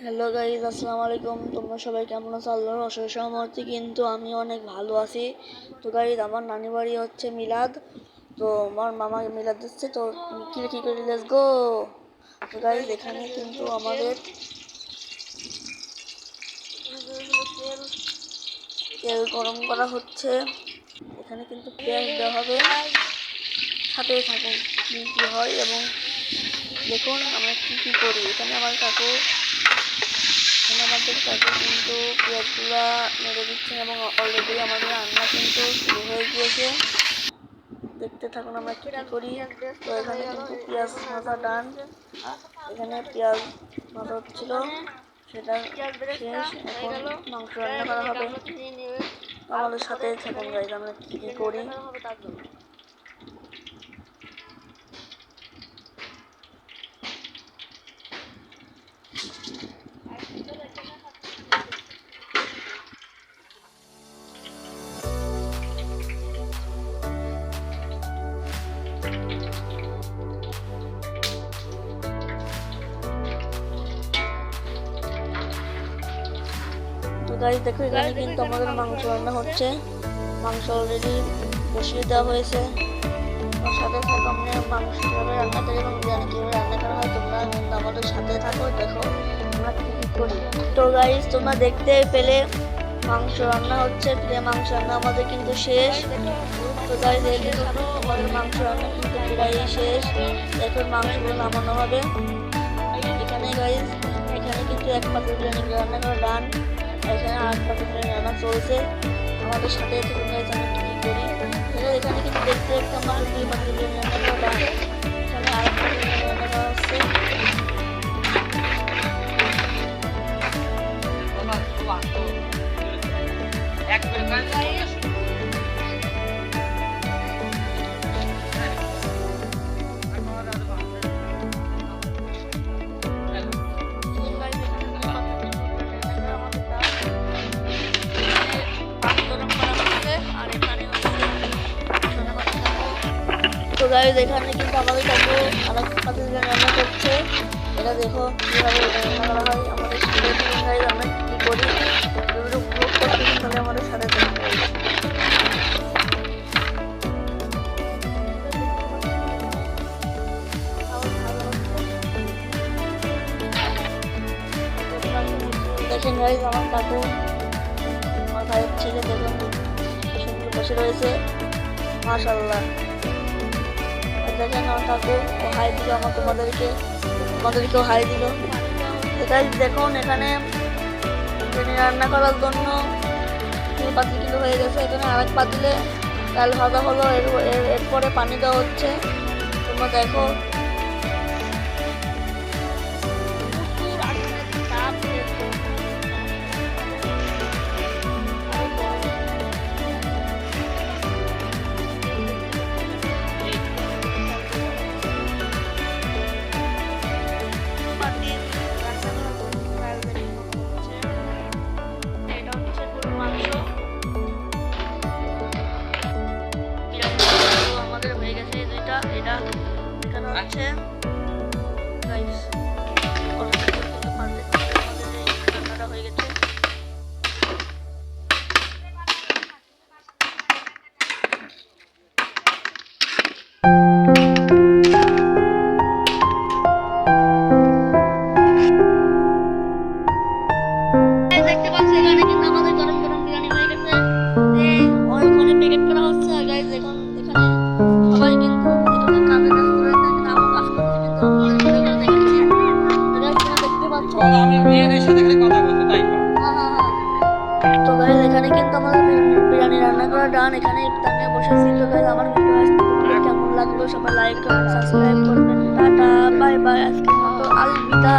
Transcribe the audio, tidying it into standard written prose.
Hello guys, আসসালামু আলাইকুম। তোমরা সবাই কেমন আছো? আল্লাহর অশেষ রহমতে কিন্তু আমি অনেক ভালো আছি। তো গাইজ, আমার নানি বাড়ি হচ্ছে মিলাদ। তো আমার মামা মিলাদ দিচ্ছে, তো কি করি, লেটস গো। তো গাইজ, এখানে কিন্তু আমাদের তেল গরম করা হচ্ছে। এখানে কিন্তু পেঁয়াজ দেওয়া হবে। সাথে থাকুন কি কি হয় এবং দেখুন আমরা কি করি। এখানে আমাদের কাকু কিন্তু পেঁয়াজগুলা নেড়ে দিচ্ছেন এবং অলরেডি আমাদের রান্না কিন্তু শুরু হয়ে গিয়েছে। দেখতে থাকুন আমরা কি করি। তো এখানে কিন্তু পেঁয়াজ ভাজা ডান, এখানে পেঁয়াজ ভাজা হচ্ছিল, সেটা শেষ। এখন মাংস রান্না করা হবে। আমাদের সাথে থাকুন গাইজ, আমরা কি করি। গাইজ দেখো, এখানে কিন্তু আমাদের মাংস রান্না হচ্ছে। মাংস অলরেডি বসিয়ে দেওয়া হয়েছে। সাথে থাকো, আমরা মাংস কীভাবে রান্না করি এবং বিরিয়ানি কীভাবে রান্না করা হয়, তোমরা কিন্তু আমাদের সাথে থাকো। দেখো আমরা কী করি। তো গাইজ, তোমরা দেখতে পেলে মাংস রান্না হচ্ছে। মাংস রান্না আমাদের কিন্তু শেষ। তো গাইজ, আমাদের মাংস রান্না কিন্তু প্রায় শেষ। এখন মাংসগুলো নামানো হবে। এখানে গাইজ, এখানে কিন্তু এক পাত্র বিরিয়ানি রান্না করা ডান। এখানে আর পাত্র বিরিয়ানি রান্না চলছে। আমাদের সাথে থেকে গাইজ আমরা কী করি। এখানে কিন্তু দেখতে একটা আমাদের দুই পাত্র বিরিয়ানি রান্না করা ডান। এখানে আর একটা বিরিয়ানি রান্না করা হচ্ছে। তো গাইজ, এখানে কিন্তু আমাদের কাকু আরেক পাতিল রান্না করছে। এটা দেখো কীভাবে রান্না করা হয়। আমাদের সাথে গাইজ আমরা কী করি, ভিডিও উপভোগ করতে তাহলে আমাদের সাথে থাকতে হবে। দেখেন গাইজ, আমার কাকু, আমার ভাইয়ের ছেলে দেখুন বসে রয়েছে। মাশাআল্লাহ। দেখেন আমার কাকু ও হাই দিল, আমাদেরকেও হাই দিল। এটাই দেখুন, এখানে বিরিয়ানি রান্না করার জন্য পাতিল কিন্তু হয়ে গেছে। এখানে আরেক পাতিলে ডাল ভাজা হলো, এরপরে পানি দেওয়া হচ্ছে। তোমরা দেখো এটা এখানে হচ্ছে গাইস রান্নাটা হয়ে গেছে। দেখতে পাচ্ছি এখানে কিন্তু আমাদের গরম গরম বিরিয়ানি হয়ে গেছে। ওখানে প্যাকেট করা হচ্ছে। আর গাইস দেখুন, এখানে সবাই কিন্তু এটাতে কাজে ব্যস্ত রয়েছে। আমি কাজ করছি কিন্তু আমাদের ভিডিও করে দেখাচ্ছি। দেখতে পাচ্ছ আমি মেয়েদের সাথে খালি কথা বলছি, তাই তো গাইস, এখানে কিন্তু আমাদের বিরিয়ানি রান্না করা ডান। এখানে ইফতার নিয়ে বসেছি। তো গাইস, আমার ভিডিও তোমাদের কেমন লাগলো সবাই লাইক করবেন, সাবস্ক্রাইব করবেন। Tata, bye bye. আজকের মতো আলবিদা।